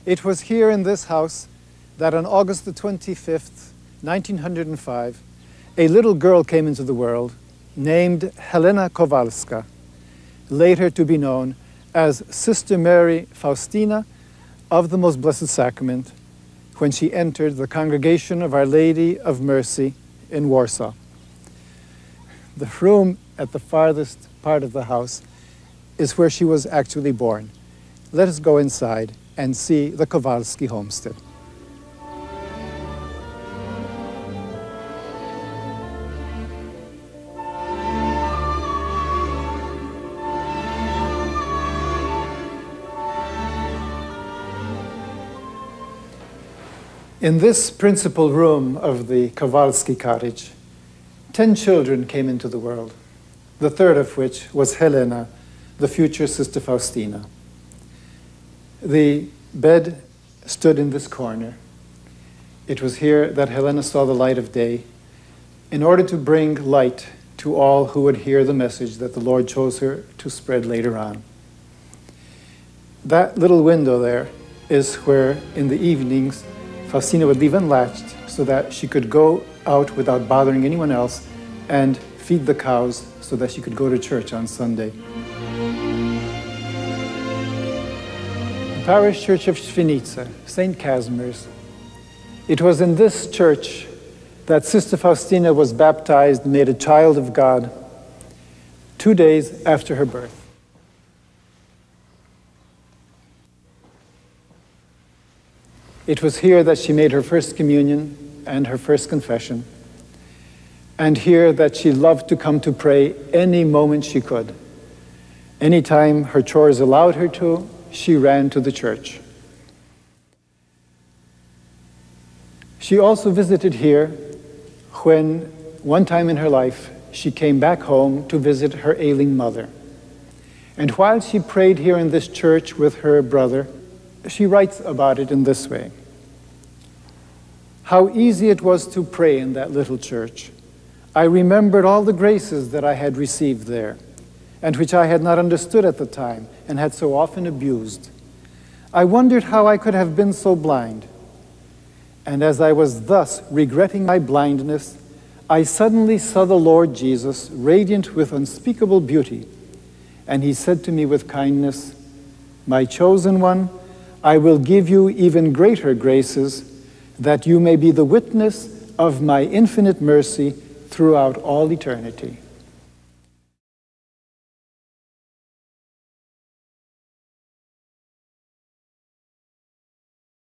It was here in this house that on August the 25th, 1905, a little girl came into the world named Helena Kowalska, later to be known as Sister Mary Faustina of the Most Blessed Sacrament, when she entered the congregation of Our Lady of Mercy in Warsaw. The room at the farthest part of the house is where she was actually born. Let us go inside and see the Kowalski homestead. In this principal room of the Kowalski cottage, 10 children came into the world, the third of which was Helena, the future Sister Faustina. The bed stood in this corner. It was here that Helena saw the light of day in order to bring light to all who would hear the message that the Lord chose her to spread later on. That little window there is where, in the evenings, Faustina would leave unlatched so that she could go out without bothering anyone else and feed the cows so that she could go to church on Sunday. The parish church of Świnice, St. Casimir's. It was in this church that Sister Faustina was baptized and made a child of God 2 days after her birth. It was here that she made her first communion and her first confession, and here that she loved to come to pray any moment she could. Anytime her chores allowed her to, she ran to the church. She also visited here when, one time in her life, she came back home to visit her ailing mother. And while she prayed here in this church with her brother, she writes about it in this way. How easy it was to pray in that little church. I remembered all the graces that I had received there, and which I had not understood at the time and had so often abused. I wondered how I could have been so blind. And as I was thus regretting my blindness, I suddenly saw the Lord Jesus radiant with unspeakable beauty. And he said to me with kindness, "My chosen one, I will give you even greater graces, that you may be the witness of my infinite mercy throughout all eternity."